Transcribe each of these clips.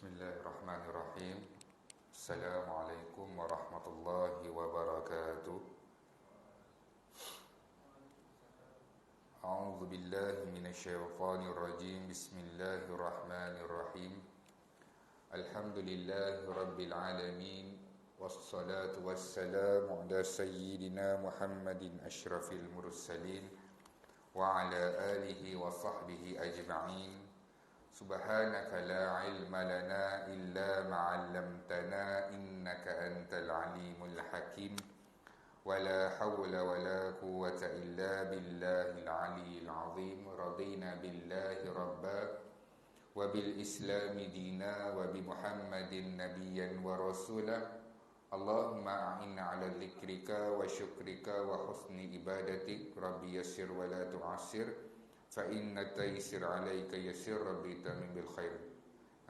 Bismillahirrahmanirrahim. Assalamualaikum warahmatullahi wabarakatuh. A'udzu billahi minasyaitonir rajim. Bismillahirrahmanirrahim. Alhamdulillahi rabbil alamin. Wassalatu wassalamu ala sayyidina Muhammadin asyrafil mursalin wa ala alihi wa sahbihi ajma'in. Subhanaka la ilma lana illa ma 'allamtana innaka antal alimul hakim. Wala hawla wala quwwata illa billahil aliyyil azim. Radina billahi rabba wa bil islami dina wa bi Muhammadin nabiyyan wa rasula. Allahumma a'inna 'ala dzikrika wa syukrika wa husni ibadatik. Rabbi yassir wa la tu'assir. Fa inna taysir 'alaika yassir. Rabbi tamim bil khair.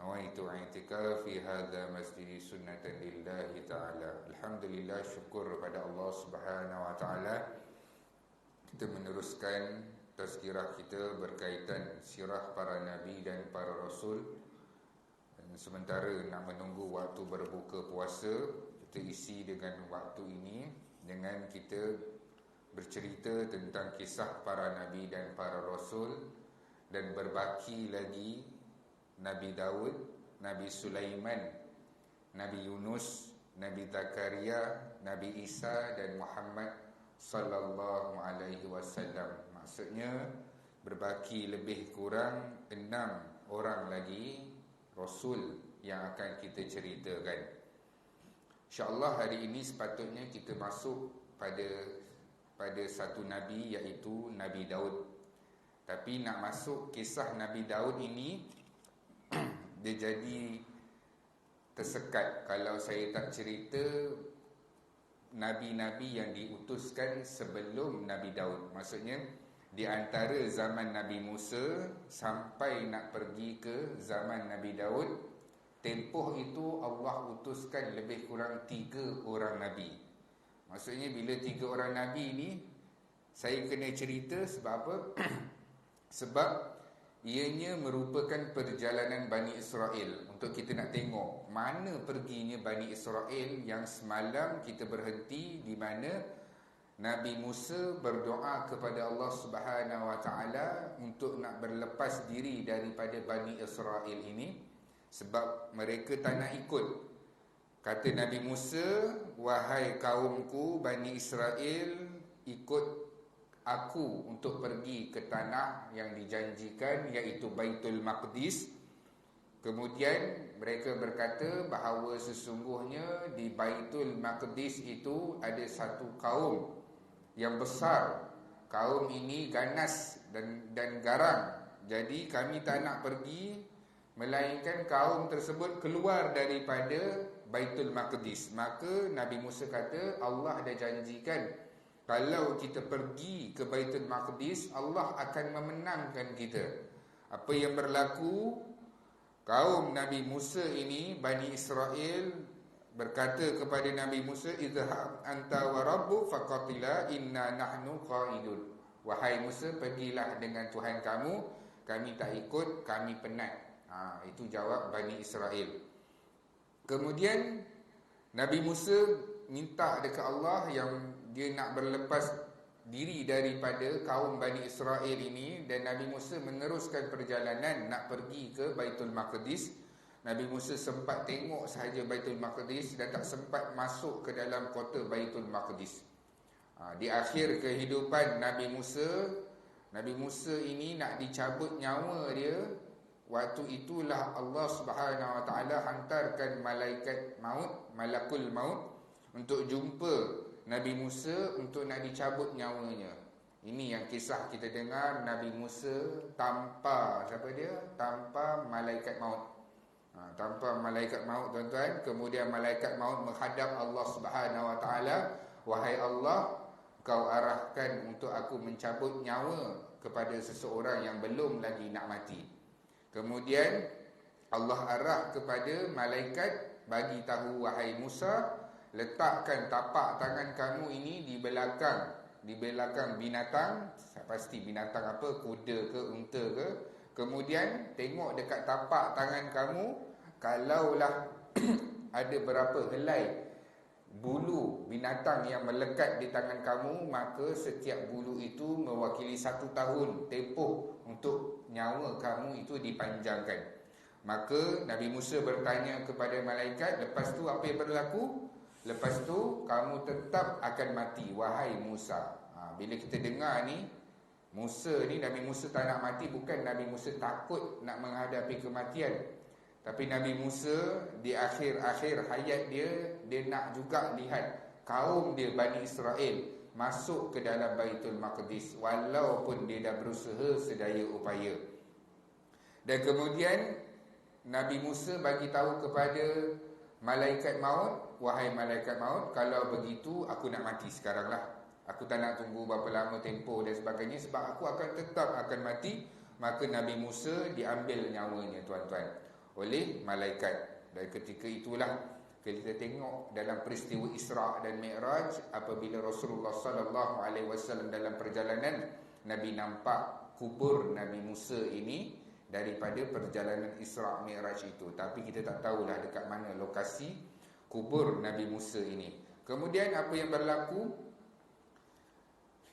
Nawaitu i'tikafi hadza masjid sunnatan lillahi ta'ala. Alhamdulillah, syukur kepada Allah Subhanahu wa taala. Kita meneruskan tazkirah kita berkaitan sirah para nabi dan para rasul. Dan sementara nak menunggu waktu berbuka puasa, kita isi dengan waktu ini dengan kita bercerita tentang kisah para nabi dan para rasul, dan berbaki lagi Nabi Daud, Nabi Sulaiman, Nabi Yunus, Nabi Zakaria, Nabi Isa dan Muhammad sallallahu alaihi wasallam. Maksudnya berbaki lebih kurang 6 orang lagi rasul yang akan kita ceritakan. InsyaAllah hari ini sepatutnya kita masuk pada satu Nabi, iaitu Nabi Daud. Tapi nak masuk kisah Nabi Daud ini dia jadi tersekat kalau saya tak cerita Nabi-Nabi yang diutuskan sebelum Nabi Daud. Maksudnya di antara zaman Nabi Musa sampai nak pergi ke zaman Nabi Daud, tempoh itu Allah utuskan lebih kurang 3 orang Nabi. Maksudnya bila 3 orang Nabi ni saya kena cerita sebab apa? Sebab ianya merupakan perjalanan Bani Israel. Untuk kita nak tengok mana perginya Bani Israel, yang semalam kita berhenti di mana Nabi Musa berdoa kepada Allah Subhanahu wa taala untuk nak berlepas diri daripada Bani Israel ini sebab mereka tak nak ikut. Kata Nabi Musa, wahai kaumku Bani Israel, ikut aku untuk pergi ke tanah yang dijanjikan, iaitu Baitul Maqdis. Kemudian mereka berkata bahawa sesungguhnya di Baitul Maqdis itu ada satu kaum yang besar. Kaum ini ganas dan garang. Jadi kami tak nak pergi, melainkan kaum tersebut keluar daripada Baitul Maqdis. Maka Nabi Musa kata, Allah dah janjikan kalau kita pergi ke Baitul Maqdis, Allah akan memenangkan kita. Apa yang berlaku? Kaum Nabi Musa ini, Bani Israel, berkata kepada Nabi Musa, idhhab anta wa rabbu faqatila inna nahnu qaidun. Wahai Musa, pergilah dengan Tuhan kamu, kami tak ikut, kami penat. Itu jawab Bani Israel. Kemudian Nabi Musa minta dekat Allah yang dia nak berlepas diri daripada kaum Bani Israel ini, dan Nabi Musa meneruskan perjalanan nak pergi ke Baitul Maqdis. Nabi Musa sempat tengok sahaja Baitul Maqdis dan tak sempat masuk ke dalam kota Baitul Maqdis. Di akhir kehidupan Nabi Musa ini nak dicabut nyawa dia. Waktu itulah Allah Subhanahu wa taala hantarkan malaikat maut, malakul maut, untuk jumpa Nabi Musa untuk nak dicabut nyawanya. Ini yang kisah kita dengar, Nabi Musa tanpa siapa dia? Tanpa malaikat maut. Tanpa malaikat maut, tuan-tuan. Kemudian malaikat maut menghadap Allah Subhanahu wa taala, wahai Allah, kau arahkan untuk aku mencabut nyawa kepada seseorang yang belum lagi nak mati. Kemudian Allah arah kepada malaikat, bagi tahu wahai Musa, letakkan tapak tangan kamu ini di belakang binatang, pasti binatang apa, kuda ke unta ke. Kemudian tengok dekat tapak tangan kamu kalaulah ada berapa helai bulu binatang yang melekat di tangan kamu, maka setiap bulu itu mewakili 1 tahun tempoh untuk nyawa kamu itu dipanjangkan. Maka Nabi Musa bertanya kepada malaikat, lepas tu apa yang berlaku? Lepas tu kamu tetap akan mati, wahai Musa. Bila kita dengar ni, Musa ni, Nabi Musa tak nak mati, bukan Nabi Musa takut nak menghadapi kematian, tapi Nabi Musa di akhir-akhir hayat dia nak juga lihat kaum dia Bani Israel masuk ke dalam Baitul Maqdis, walaupun dia dah berusaha sedaya upaya. Dan kemudian Nabi Musa bagi tahu kepada malaikat maut, wahai malaikat maut, kalau begitu aku nak mati sekarang lah. Aku tak nak tunggu berapa lama tempoh dan sebagainya, sebab aku tetap akan mati. Maka Nabi Musa diambil nyawanya, tuan-tuan, oleh malaikat. Dan ketika itulah kita tengok dalam peristiwa Isra' dan Mi'raj, apabila Rasulullah sallallahu alaihi wasallam dalam perjalanan, Nabi nampak kubur Nabi Musa ini daripada perjalanan Isra' Mi'raj itu. Tapi kita tak tahulah dekat mana lokasi kubur Nabi Musa ini. Kemudian apa yang berlaku?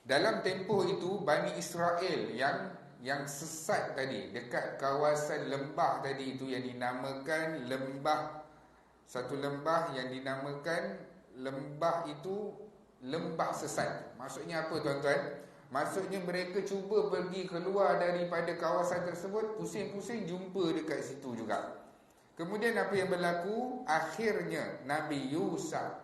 Dalam tempoh itu, Bani Israel yang sesat tadi dekat kawasan lembah tadi itu yang dinamakan satu lembah yang dinamakan lembah itu lembah sesat. Maksudnya apa, tuan-tuan? Maksudnya mereka cuba pergi keluar daripada kawasan tersebut, pusing-pusing jumpa dekat situ juga. Kemudian apa yang berlaku? Akhirnya Nabi Yusa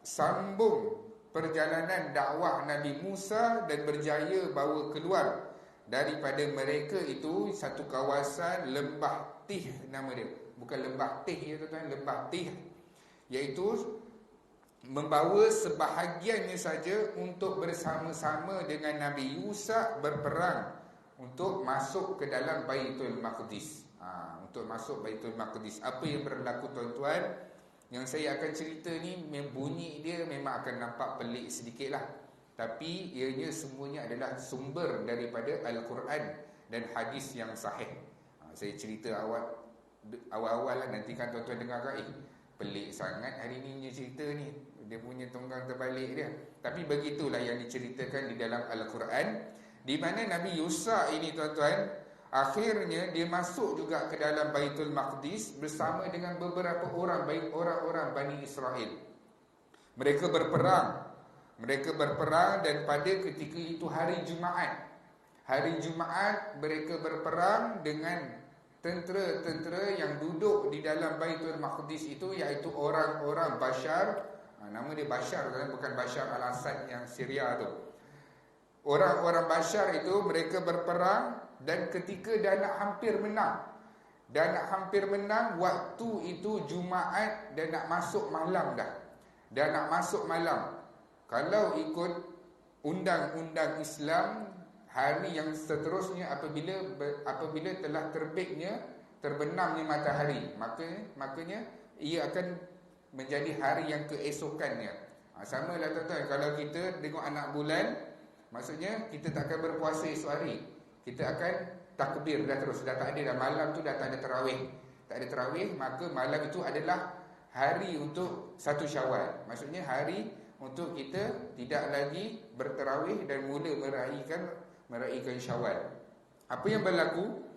sambung perjalanan dakwah Nabi Musa dan berjaya bawa keluar daripada mereka itu satu kawasan lembah Tih, nama dia. Bukan lembah Tih ya tuan-tuan, lembah Tih, iaitu membawa sebahagiannya saja untuk bersama-sama dengan Nabi Yusa berperang untuk masuk ke dalam Baitul Maqdis. Untuk masuk Baitul Maqdis. Apa yang berlaku, tuan-tuan? Yang saya akan cerita ni, bunyi dia memang akan nampak pelik sedikit lah, tapi ianya semuanya adalah sumber daripada Al-Quran dan hadis yang sahih. Saya cerita awal-awal lah, nanti kan tuan-tuan dengar kan, pelik sangat hari ni punya cerita ni, dia punya tonggang terbalik dia. Tapi begitulah yang diceritakan di dalam Al-Quran, di mana Nabi Yusa ini, tuan-tuan, akhirnya dia masuk juga ke dalam Baitul Maqdis bersama dengan beberapa orang, baik orang-orang Bani Israel. Mereka berperang dan pada ketika itu hari Jumaat mereka berperang dengan tentera-tentera yang duduk di dalam Baitul Maqdis itu, iaitu orang-orang Bashar. Nama dia Bashar, bukan Bashar al-Assad yang Syria tu. Orang-orang Bashar itu mereka berperang, dan ketika dah nak hampir menang, waktu itu Jumaat dan nak masuk malam dah. Kalau ikut undang-undang Islam, hari yang seterusnya apabila telah terbenamnya matahari, makanya ia akan menjadi hari yang keesokannya. Sama lah, tuan-tuan, kalau kita tengok anak bulan, maksudnya kita tak akan berpuasa esok hari. Kita akan takbir dah terus, dah tak ada dah malam tu, dah tak ada tarawih. Maka malam itu adalah hari untuk 1 Syawal. Maksudnya hari untuk kita tidak lagi bertarawih dan mula meraihkan Syawal. Apa yang berlaku?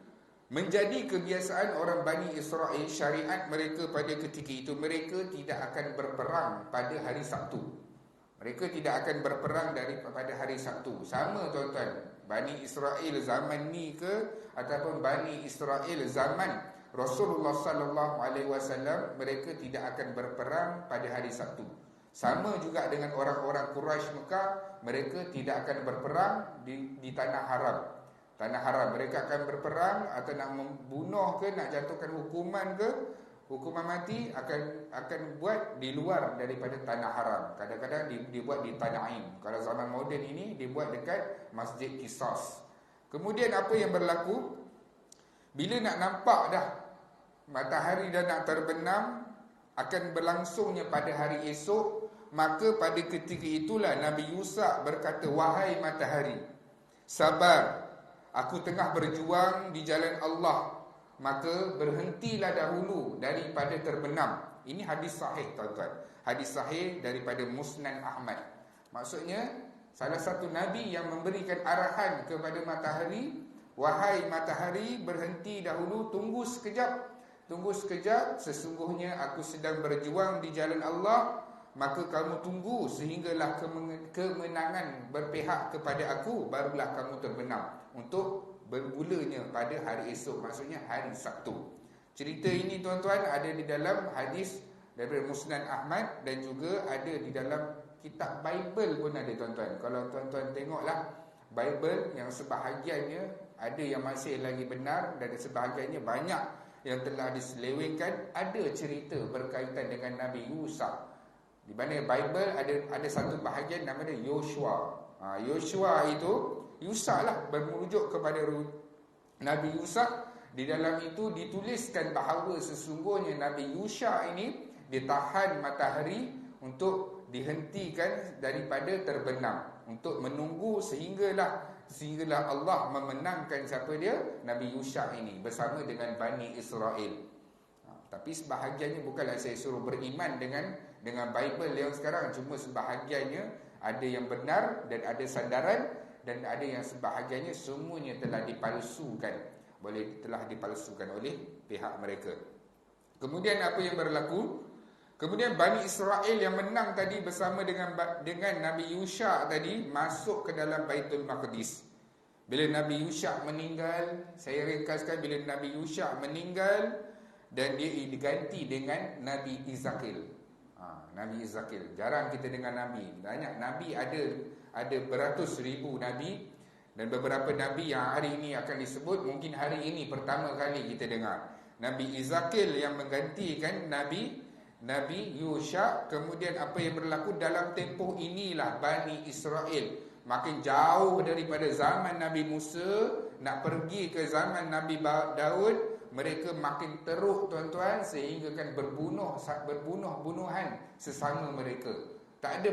Menjadi kebiasaan orang Bani Israel, syariat mereka pada ketika itu, mereka tidak akan berperang pada hari Sabtu. Mereka tidak akan berperang pada hari Sabtu. Sama, tuan-tuan, Bani Israel zaman ni ataupun Bani Israel zaman Rasulullah sallallahu alaihi wasallam, mereka tidak akan berperang pada hari Sabtu. Sama juga dengan orang-orang Quraisy Mekah, mereka tidak akan berperang di tanah haram. Tanah haram mereka akan berperang atau nak membunuh ke, nak jatuhkan hukuman mati akan buat di luar daripada tanah haram. Kadang-kadang dibuat di Tan'im. Kalau zaman moden ini dibuat dekat Masjid Qisas. Kemudian apa yang berlaku? Bila nak nampak dah matahari dah nak terbenam, akan berlangsungnya pada hari esok, maka pada ketika itulah Nabi Yusa berkata, wahai matahari, sabar, aku tengah berjuang di jalan Allah, maka berhentilah dahulu daripada terbenam. Ini hadis sahih tuan-tuan. Hadis sahih daripada Musnad Ahmad. Maksudnya salah satu Nabi yang memberikan arahan kepada matahari, wahai matahari, berhenti dahulu, tunggu sekejap. Tunggu sekejap, sesungguhnya aku sedang berjuang di jalan Allah, maka kamu tunggu sehinggalah kemenangan berpihak kepada aku, barulah kamu terbenam untuk bermulanya pada hari esok, maksudnya hari Sabtu. Cerita ini tuan-tuan ada di dalam hadis daripada Musnad Ahmad dan juga ada di dalam kitab Bible pun ada tuan-tuan. Kalau tuan-tuan tengoklah Bible, yang sebahagiannya ada yang masih lagi benar dan sebahagiannya banyak yang telah diselewengkan. Ada cerita berkaitan dengan Nabi Yusuf, di mana Bible ada satu bahagian namanya Yoshua. Yoshua itu Yusuf lah, bermerujuk kepada Nabi Yusuf. Di dalam itu dituliskan bahawa sesungguhnya Nabi Yusuf ini ditahan matahari untuk dihentikan daripada terbenam, untuk menunggu sehinggalah Allah memenangkan siapa dia? Nabi Yusuf ini bersama dengan Bani Israel. Tapi sebahagiannya bukanlah saya suruh beriman dengan Bible yang sekarang, cuma sebahagiannya ada yang benar dan ada sandaran, dan ada yang sebahagiannya semuanya telah dipalsukan oleh pihak mereka. Kemudian apa yang berlaku? Kemudian Bani Israel yang menang tadi bersama dengan Nabi Yusuf tadi masuk ke dalam Baitul Maqdis. Bila Nabi Yusuf meninggal, saya ringkaskan, bila Nabi Yusuf meninggal dan dia diganti dengan Nabi Ezekiel. Nabi Ezekiel, jarang kita dengar Nabi. Banyak Nabi, ada beratus ribu Nabi, dan beberapa Nabi yang hari ini akan disebut, mungkin hari ini pertama kali kita dengar. Nabi Ezekiel yang menggantikan Nabi Yusuf. Kemudian apa yang berlaku dalam tempoh inilah Bani Israel makin jauh daripada zaman Nabi Musa nak pergi ke zaman Nabi Daud. Mereka makin teruk tuan-tuan, sehingga kan berbunuh-bunuhan sesama mereka. Tak ada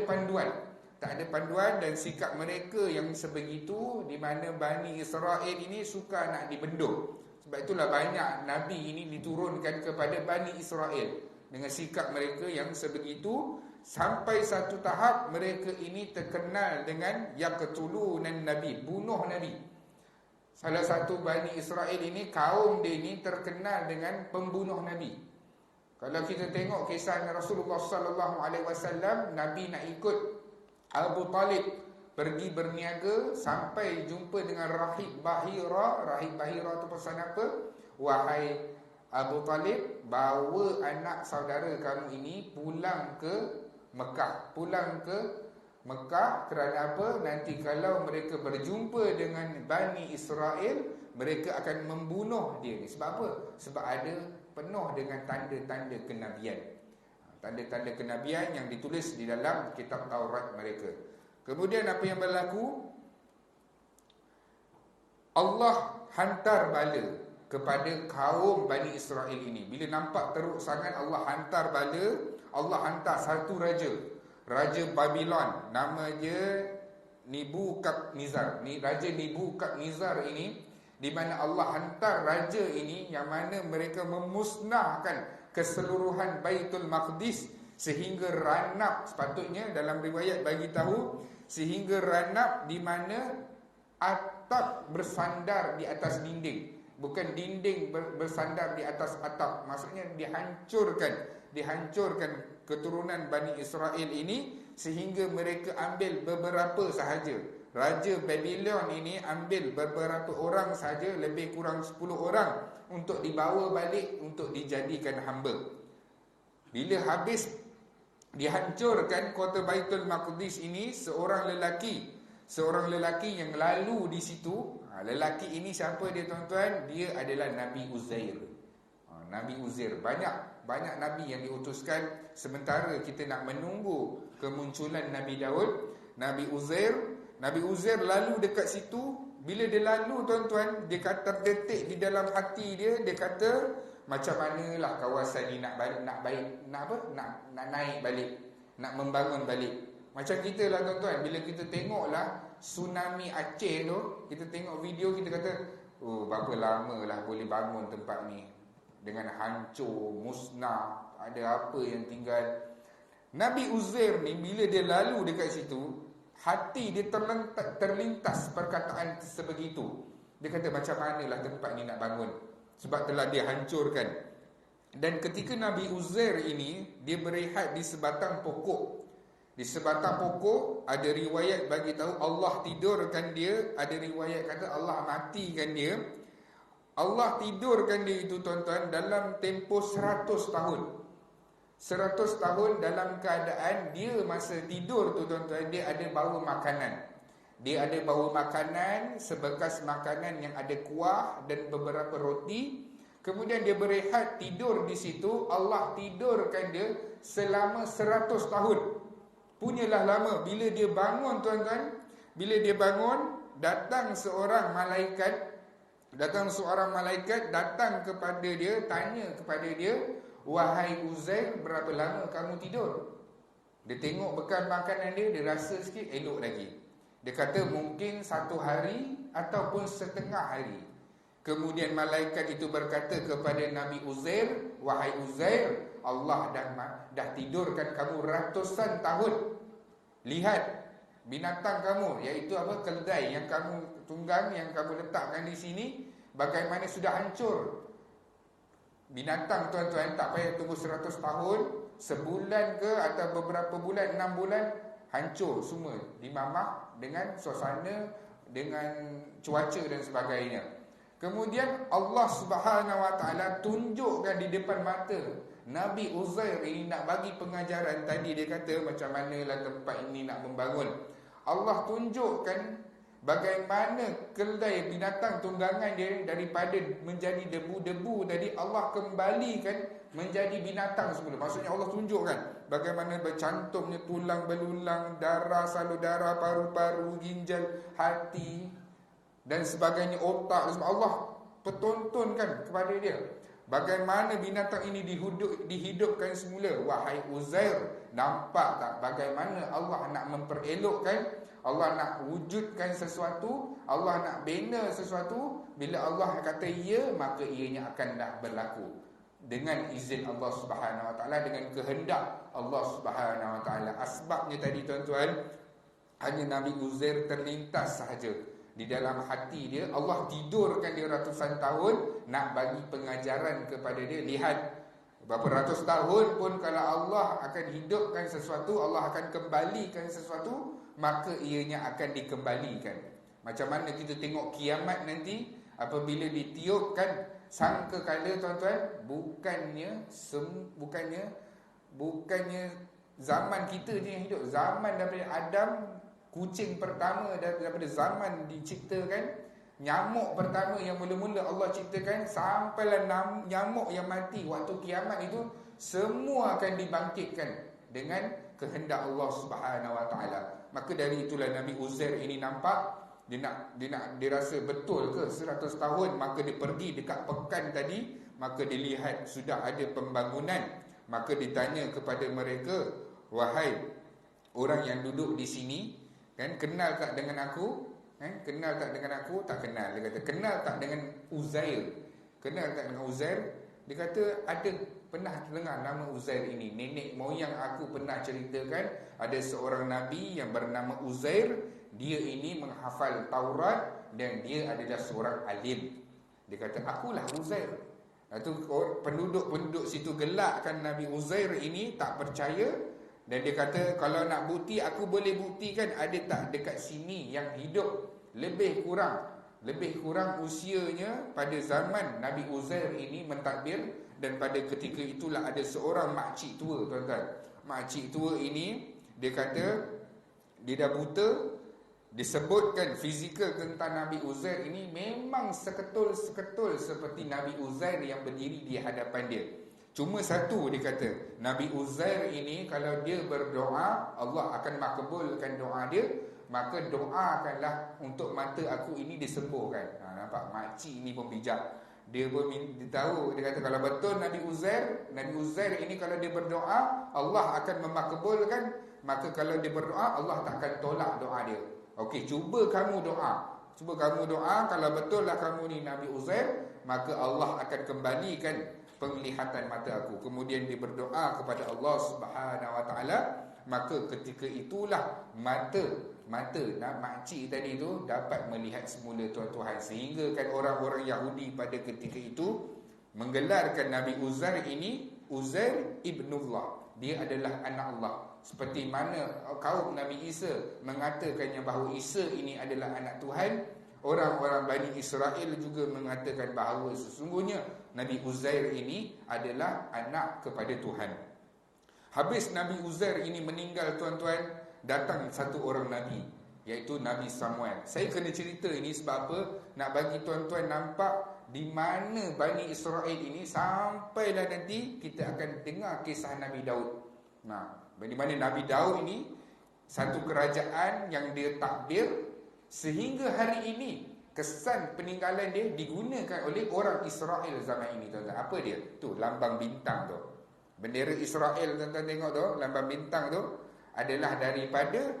panduan dan sikap mereka yang sebegitu, di mana Bani Israel ini suka nak dibendung. Sebab itulah banyak Nabi ini diturunkan kepada Bani Israel dengan sikap mereka yang sebegitu, sampai satu tahap mereka ini terkenal dengan yaqtulunan Nabi, bunuh Nabi. Salah satu Bani Israel ini, kaum dia ini terkenal dengan pembunuh Nabi. Kalau kita tengok kisah Rasulullah SAW, Nabi nak ikut Abu Talib pergi berniaga, sampai jumpa dengan Rahib Bahira. Rahib Bahira itu pesan apa? Wahai Abu Talib, bawa anak saudara kamu ini pulang ke Mekah. Kerana apa? Nanti kalau mereka berjumpa dengan Bani Israel, mereka akan membunuh dia. Sebab apa? Sebab ada penuh dengan tanda-tanda kenabian. Tanda-tanda kenabian yang ditulis di dalam kitab Taurat mereka. Kemudian apa yang berlaku? Allah hantar bala kepada kaum Bani Israel ini. Bila nampak teruk sangat, Allah hantar bala. Allah hantar satu Raja Babylon, nama dia Nebukadnezar. Raja Nebukadnezar ini, di mana Allah hantar raja ini, yang mana mereka memusnahkan keseluruhan Baitul Maqdis sehingga ranap. Sepatutnya dalam riwayat bagi tahu sehingga ranap, di mana atap bersandar di atas dinding, bukan dinding bersandar di atas atap. Maksudnya dihancurkan keturunan Bani Israel ini, sehingga mereka ambil beberapa sahaja. Raja Babylon ini ambil beberapa orang sahaja, lebih kurang 10 orang, untuk dibawa balik untuk dijadikan hamba. Bila habis dihancurkan kota Baitul Maqdis ini, seorang lelaki yang lalu di situ. Lelaki ini siapa dia tuan-tuan? Dia adalah Nabi Uzair. Nabi Uzair, banyak Nabi yang diutuskan. Sementara kita nak menunggu kemunculan Nabi Daud, Nabi Uzair lalu dekat situ. Bila dia lalu tuan-tuan, dia kata terdetik di dalam hati dia, dia kata, macam manalah kawasan ni nak naik balik, nak membangun balik. Macam kita lah tuan-tuan, bila kita tengoklah tsunami Aceh tu, kita tengok video, kita kata, oh berapa lama lah boleh bangun tempat ni, dengan hancur, musnah, ada apa yang tinggal. Nabi Uzair ni bila dia lalu dekat situ, hati dia terlintas perkataan sebegitu. Dia kata macam manalah tempat ni nak bangun, sebab telah dia hancurkan. Dan ketika Nabi Uzair ini, dia berehat di sebatang pokok. Di sebatang pokok, ada riwayat bagi tahu Allah tidurkan dia, ada riwayat kata Allah matikan dia. Allah tidurkan dia itu tuan-tuan dalam tempoh 100 tahun. 100 tahun dalam keadaan dia masa tidur tu tuan-tuan, dia ada bawa makanan. Dia ada bawa makanan, sebekas makanan yang ada kuah dan beberapa roti. Kemudian dia berehat tidur di situ. Allah tidurkan dia selama 100 tahun. Punyalah lama. Bila dia bangun tuan-tuan, bila dia bangun, datang seorang malaikat datang kepada dia, tanya kepada dia, wahai Uzair, berapa lama kamu tidur? Dia tengok bekal makanan dia, dia rasa sikit elok lagi. Dia kata mungkin 1 hari ataupun setengah hari. Kemudian malaikat itu berkata kepada Nabi Uzair, wahai Uzair, Allah dah tidurkan kamu ratusan tahun. Lihat binatang kamu, iaitu apa, keldai yang kamu tunggang, yang kamu letakkan di sini, bagaimana sudah hancur. Binatang tuan-tuan tak payah tunggu 100 tahun, sebulan ke atau beberapa bulan, 6 bulan, hancur semua, dimamah dengan suasana, dengan cuaca dan sebagainya. Kemudian Allah Subhanahu Wa Taala tunjukkan di depan mata Nabi Uzair ini nak bagi pengajaran. Tadi dia kata macam manalah tempat ini nak membangun. Allah tunjukkan bagaimana keldai binatang tunggangan dia daripada menjadi debu-debu tadi, Allah kembalikan menjadi binatang semula. Maksudnya Allah tunjukkan bagaimana bercantumnya tulang belulang, darah, salur darah, paru-paru, ginjal, hati dan sebagainya, otak. Sebab Allah pertontonkan kepada dia bagaimana binatang ini dihidupkan semula. Wahai Uzair, nampak tak bagaimana Allah nak memperelokkan, Allah nak wujudkan sesuatu, Allah nak bina sesuatu. Bila Allah kata ya, maka ianya akan dah berlaku dengan izin Allah Subhanahu Wa Taala, dengan kehendak Allah Subhanahu Wa Taala. Asbabnya tadi tuan-tuan, hanya Nabi Uzair terlintas sahaja di dalam hati dia. Allah tidurkan dia ratusan tahun, nak bagi pengajaran kepada dia. Lihat, berapa ratus tahun pun kalau Allah akan hidupkan sesuatu, Allah akan kembalikan sesuatu, maka ianya akan dikembalikan. Macam mana kita tengok kiamat nanti, apabila ditiupkan, sangka kala tuan-tuan, bukannya zaman kita je yang hidup. Zaman daripada Adam, kucing pertama daripada zaman diciptakan, nyamuk pertama yang mula-mula Allah ciptakan, sampailah nyamuk yang mati waktu kiamat itu, semua akan dibangkitkan dengan kehendak Allah Subhanahu Wa Taala. Maka dari itulah Nabi Uzair ini nampak, dia rasa betul ke 100 tahun. Maka dia pergi dekat pekan tadi, maka dia lihat sudah ada pembangunan. Maka ditanya kepada mereka, wahai orang yang duduk di sini, kan, kenal tak dengan aku? Kenal tak dengan aku? Tak kenal. Dia kata, kenal tak dengan Uzair? Kenal tak dengan Uzair? Dia kata, ada, pernah dengar nama Uzair ini. Nenek moyang aku pernah ceritakan, ada seorang Nabi yang bernama Uzair. Dia ini menghafal Taurat dan dia adalah seorang alim. Dia kata, akulah Uzair. Itu penduduk-penduduk situ gelakkan Nabi Uzair ini, tak percaya. Dan dia kata, kalau nak bukti, aku boleh buktikan. Ada tak dekat sini yang hidup lebih kurang usianya pada zaman Nabi Uzair ini mentadbir. Dan pada ketika itulah ada seorang makcik tua tuan-tuan. Makcik tua ini, dia kata dia dah buta. Disebutkan fizikal tentang Nabi Uzair ini memang seketul-seketul seperti Nabi Uzair yang berdiri di hadapan dia. Cuma satu, dia kata, Nabi Uzair ini kalau dia berdoa, Allah akan makbulkan doa dia. Maka doakanlah untuk mata aku ini disembuhkan. Nampak? Makcik ini pun bijak. Dia pun tahu. Dia kata kalau betul Nabi Uzair ini kalau dia berdoa, Allah akan memakbulkan. Maka kalau dia berdoa, Allah tak akan tolak doa dia. Okey, cuba kamu doa. Cuba kamu doa, kalau betul lah kamu ni Nabi Uzair, maka Allah akan kembalikan penglihatan mata aku. Kemudian dia berdoa kepada Allah Subhanahu Wa Taala, maka ketika itulah mata makcik tadi tu dapat melihat semula tuan-tuan. Sehingga kan orang-orang Yahudi pada ketika itu menggelarkan Nabi Uzair ini Uzair ibnullah. Dia adalah anak Allah. Seperti mana kaum Nabi Isa mengatakannya bahawa Isa ini adalah anak Tuhan, orang-orang Bani Israel juga mengatakan bahawa sesungguhnya Nabi Uzair ini adalah anak kepada Tuhan. Habis Nabi Uzair ini meninggal tuan-tuan, datang satu orang Nabi, iaitu Nabi Samuel. Saya kena cerita ini sebab apa? Nak bagi tuan-tuan nampak di mana Bani Israel ini sampailah nanti kita akan dengar kisah Nabi Daud. Nah, di mana Nabi Daud ini satu kerajaan yang dia takbir sehingga hari ini kesan peninggalan dia digunakan oleh orang Israel zaman ini tuan-tuan. Apa dia? Tu lambang bintang tu. Bendera Israel tuan-tuan tengok tu, lambang bintang tu adalah daripada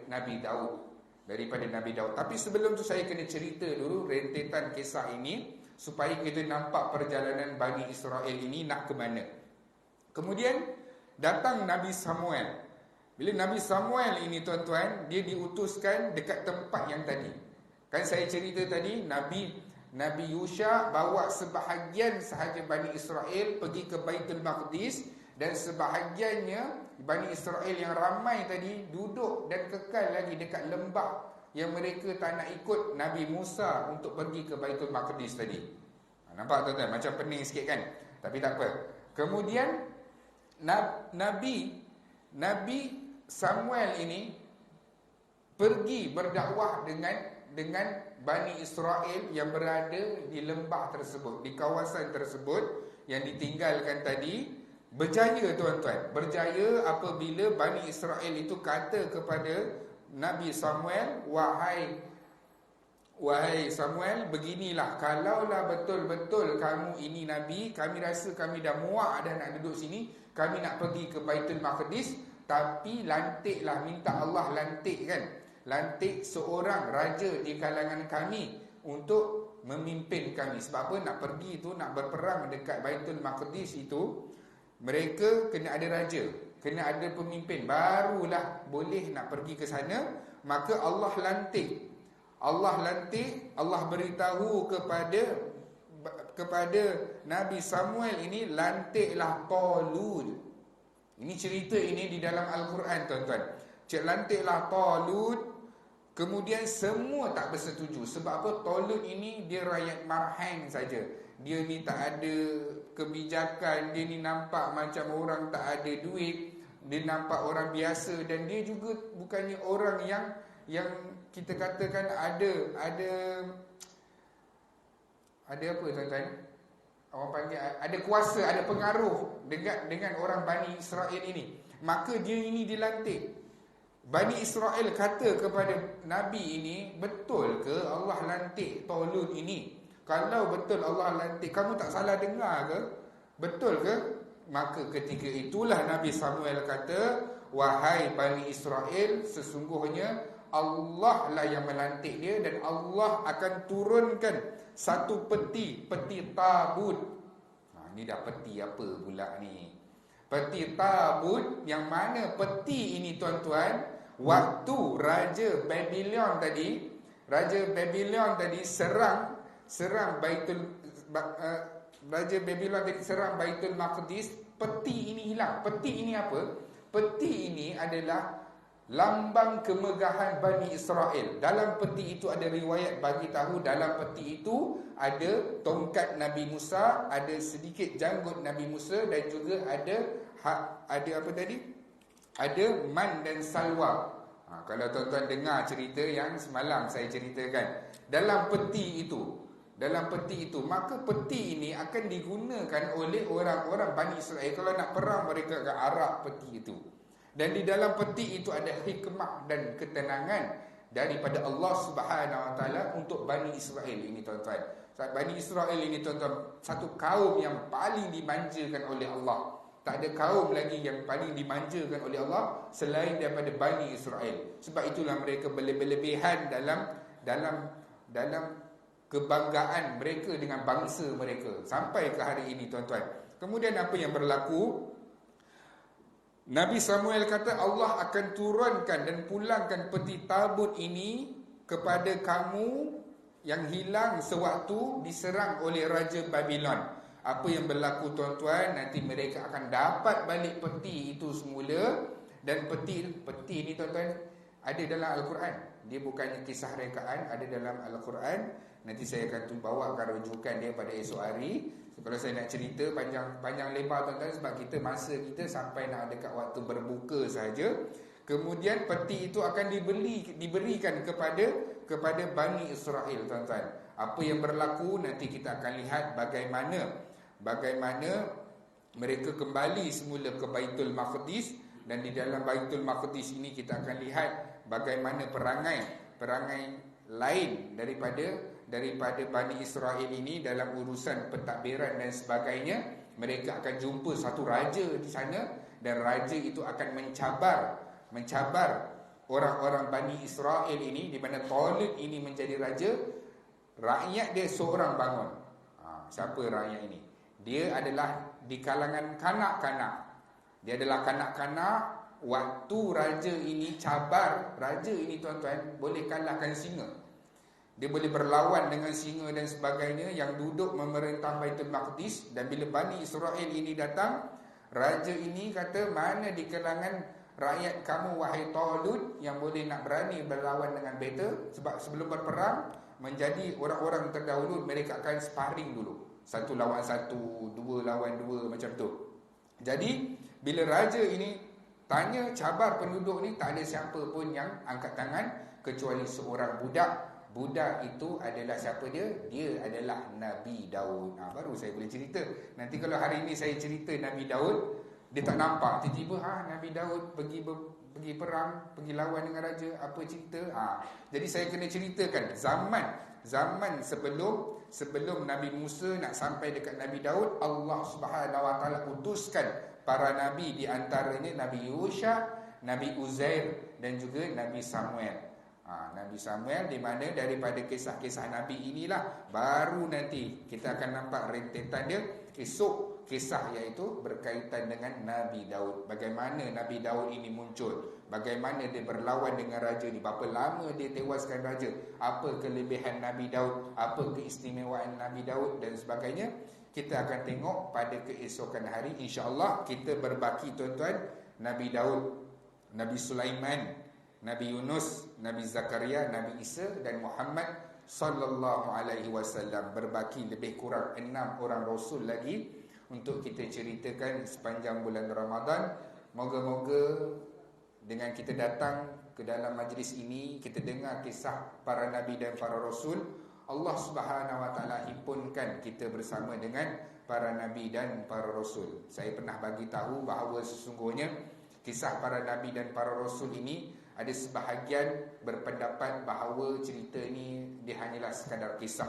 Nabi Daud. Daripada Nabi Daud. Tapi sebelum tu saya kena cerita dulu rentetan kisah ini supaya kita nampak perjalanan Bani Israel ini nak ke mana. Kemudian datang Nabi Samuel. Bila Nabi Samuel ini tuan-tuan, dia diutuskan dekat tempat yang tadi. Kan saya cerita tadi Nabi Yusha bawa sebahagian sahaja Bani Israel pergi ke Baitul Maqdis, dan sebahagiannya Bani Israel yang ramai tadi duduk dan kekal lagi dekat lembah yang mereka tak nak ikut Nabi Musa untuk pergi ke Baitul Maqdis tadi. Nampak tuan-tuan, macam pening sikit kan? Tapi tak apa. Kemudian Nabi Samuel ini pergi berdakwah dengan Bani Israel yang berada di lembah tersebut, di kawasan tersebut yang ditinggalkan tadi. Berjaya tuan-tuan, berjaya apabila Bani Israel itu kata kepada Nabi Samuel, wahai Samuel, beginilah, kalaulah betul-betul kamu ini Nabi, kami rasa kami dah muak dah nak duduk sini, kami nak pergi ke Baitul Maqdis, tapi lantiklah, minta Allah lantik kan, lantik seorang raja di kalangan kami untuk memimpin kami. Sebab apa? Nak pergi tu, nak berperang dekat Baitul Maqdis itu, mereka kena ada raja, kena ada pemimpin, barulah boleh nak pergi ke sana. Maka Allah lantik, Allah beritahu kepada Nabi Samuel ini, lantiklah Talut. Ini cerita ini di dalam Al-Quran tuan-tuan. Lantiklah Talut. Kemudian semua tak bersetuju. Sebab apa? Talut ini dia rakyat marhain saja. Dia ni tak ada kebijakan, dia ni nampak macam orang tak ada duit, dia nampak orang biasa, dan dia juga bukannya orang yang kita katakan ada apa tuan-tuan? Orang panggil ada kuasa, ada pengaruh dengan orang Bani Israel ini. Maka dia ini dilantik. Bani Israel kata kepada Nabi ini, betul ke Allah lantik Talut ini? Kalau betul Allah lantik, kamu tak salah dengar ke? Betul ke? Maka ketika itulah Nabi Samuel kata, wahai Bani Israel, sesungguhnya Allah lah yang melantik dia, dan Allah akan turunkan satu peti tabut. Ni dah peti apa pula ni? Peti tabut, yang mana peti ini tuan-tuan, waktu Raja Babylon tadi serang Raja Babylon serang Baitul Maqdis, peti ini hilang. Peti ini apa? Peti ini adalah lambang kemegahan Bani Israel. Dalam peti itu ada riwayat bagi tahu, dalam peti itu ada tongkat Nabi Musa, ada sedikit janggut Nabi Musa, dan juga ada apa tadi? Ada man dan salwa. Kalau tuan-tuan dengar cerita yang semalam saya ceritakan, dalam peti itu, maka peti ini akan digunakan oleh orang-orang Bani Israel kalau nak perang, mereka akan arak peti itu. Dan di dalam peti itu ada hikmah dan ketenangan daripada Allah Subhanahu Wa Taala untuk Bani Israel ini tuan-tuan. Bani Israel ini tuan-tuan, satu kaum yang paling dimanjakan oleh Allah. Tak ada kaum lagi yang paling dimanjakan oleh Allah selain daripada Bani Israel. Sebab itulah mereka berlebihan dalam kebanggaan mereka dengan bangsa mereka sampai ke hari ini, tuan-tuan. Kemudian apa yang berlaku? Nabi Samuel kata Allah akan turunkan dan pulangkan peti tabut ini kepada kamu yang hilang sewaktu diserang oleh Raja Babylon. Apa yang berlaku, tuan-tuan? Nanti mereka akan dapat balik peti itu semula. Dan peti ini, tuan-tuan, ada dalam Al-Quran. Dia bukannya kisah rekaan, ada dalam Al-Quran. Nanti saya akan bawakan rujukan dia pada esok hari. Kalau saya nak cerita panjang lebar, tuan-tuan, sebab masa kita sampai nak dekat waktu berbuka saja. Kemudian peti itu akan diberikan kepada Bani Israel, tuan-tuan. Apa yang berlaku nanti kita akan lihat bagaimana mereka kembali semula ke Baitul Maqdis. Dan di dalam Baitul Maqdis ini kita akan lihat bagaimana perangai lain daripada Bani Israel ini dalam urusan pentadbiran dan sebagainya. Mereka akan jumpa satu raja di sana, dan raja itu akan mencabar orang-orang Bani Israel ini, di mana Talut ini menjadi raja. Rakyat dia seorang bangun. Siapa rakyat ini? Dia adalah di kalangan kanak-kanak. Dia adalah kanak-kanak. Waktu raja ini cabar, raja ini, tuan-tuan, boleh kalahkan singa. Dia boleh berlawan dengan singa dan sebagainya yang duduk memerintah Baitul Maqdis. Dan bila Bani Israel ini datang, raja ini kata, mana di kalangan rakyat kamu, wahai Talut, yang boleh nak berani berlawan dengan beta? Sebab sebelum berperang, menjadi orang-orang terdahulu, mereka akan sparring dulu. Satu lawan satu, dua lawan dua, macam tu. Jadi bila raja ini tanya, cabar penduduk ni, tak ada siapa pun yang angkat tangan kecuali seorang budak. Budak itu adalah siapa dia? Dia adalah Nabi Daud. Baru saya boleh cerita. Nanti kalau hari ini saya cerita Nabi Daud, dia tak nampak. Tiba-tiba Nabi Daud pergi perang, pergi lawan dengan raja. Apa cerita? Jadi saya kena ceritakan zaman sebelum Nabi Musa nak sampai dekat Nabi Daud, Allah Subhanahu Wa Taala utuskan para nabi, di antaranya Nabi Yusha, Nabi Uzair dan juga Nabi Samuel. Nabi Samuel, di mana daripada kisah-kisah Nabi inilah baru nanti kita akan nampak rentetan dia esok, kisah iaitu berkaitan dengan Nabi Daud. Bagaimana Nabi Daud ini muncul, bagaimana dia berlawan dengan raja ni, berapa lama dia tewaskan raja, apa kelebihan Nabi Daud, apa keistimewaan Nabi Daud dan sebagainya. Kita akan tengok pada keesokan hari, insya-Allah. Kita berbaki, tuan-tuan, Nabi Daud, Nabi Sulaiman, Nabi Yunus, Nabi Zakaria, Nabi Isa dan Muhammad sallallahu alaihi wasallam. Berbaki lebih kurang 6 orang rasul lagi untuk kita ceritakan sepanjang bulan Ramadan. Moga-moga dengan kita datang ke dalam majlis ini, kita dengar kisah para nabi dan para rasul, Allah Subhanahu Wa Taala himpunkan kita bersama dengan para nabi dan para rasul. Saya pernah bagi tahu bahawa sesungguhnya kisah para nabi dan para rasul ini, ada sebahagian berpendapat bahawa cerita ini dia hanyalah sekadar kisah.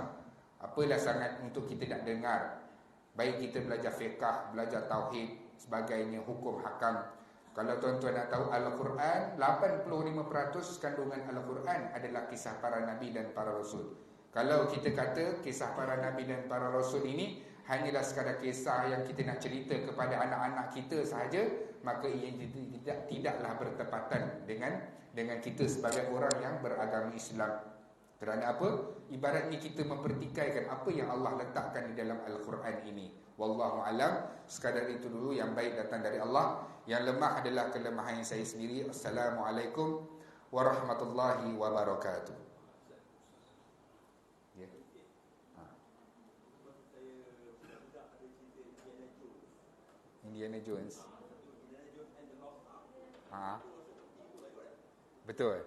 Apalah sangat untuk kita nak dengar. Baik kita belajar fiqh, belajar tauhid, sebagainya, hukum hakam. Kalau tuan-tuan nak tahu, Al-Quran, 85% kandungan Al-Quran adalah kisah para nabi dan para rasul. Kalau kita kata kisah para nabi dan para rasul ini hanyalah sekadar kisah yang kita nak cerita kepada anak-anak kita sahaja, maka ia tidaklah bertepatan dengan kita sebagai orang yang beragama Islam. Kerana apa? Ibaratnya kita mempertikaikan apa yang Allah letakkan di dalam Al-Quran ini. Wallahu alam. Sekadar itu dulu, yang baik datang dari Allah, yang lemah adalah kelemahan saya sendiri. Assalamualaikum warahmatullahi wabarakatuh. Indiana Jones. Betul.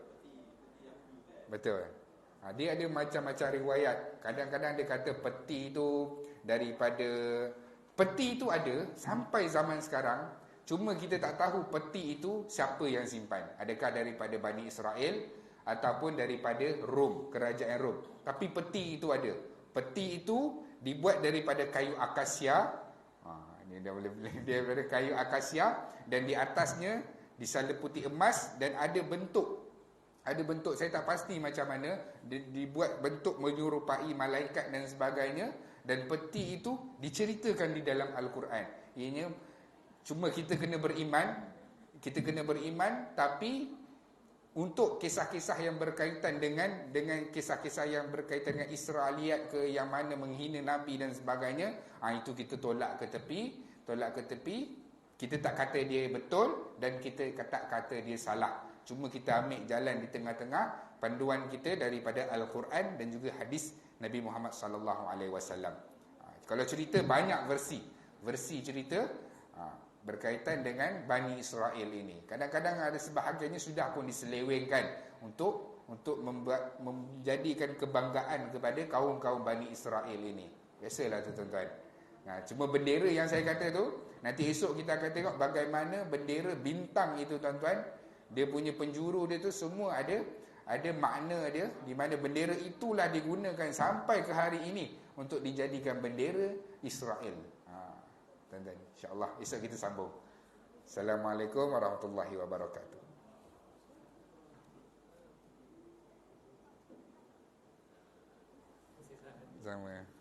Dia ada macam-macam riwayat. Kadang-kadang dia kata peti itu daripada, peti itu ada sampai zaman sekarang. Cuma kita tak tahu peti itu siapa yang simpan. Adakah daripada Bani Israel ataupun daripada Rom, kerajaan Rom. Tapi peti itu ada. Peti itu dibuat daripada kayu akasia. Ini dah boleh dia daripada kayu akasia dan di atasnya disalaputi emas dan ada bentuk saya tak pasti macam mana dibuat bentuk menyerupai malaikat dan sebagainya, dan peti itu diceritakan di dalam Al-Quran. Ianya cuma kita kena beriman, tapi untuk kisah-kisah yang berkaitan dengan kisah-kisah yang berkaitan dengan Israeliat ke, yang mana menghina Nabi dan sebagainya, itu kita tolak ke tepi. Kita tak kata dia betul dan kita tak kata dia salah. Cuma kita ambil jalan di tengah-tengah panduan kita daripada Al-Quran dan juga hadis Nabi Muhammad sallallahu alaihi wasallam. Kalau cerita banyak versi cerita berkaitan dengan Bani Israel ini. Kadang-kadang ada sebahagiannya sudah pun diselewengkan untuk menjadikan kebanggaan kepada kaum-kaum Bani Israel ini. Biasalah tu tuan-tuan. Cuma bendera yang saya kata tu, nanti esok kita akan tengok bagaimana bendera bintang itu tuan-tuan. Dia punya penjuru dia tu semua ada makna dia, di mana bendera itulah digunakan sampai ke hari ini untuk dijadikan bendera Israel. Tuan-tuan, insya-Allah esok kita sambung. Assalamualaikum warahmatullahi wabarakatuh. Sama.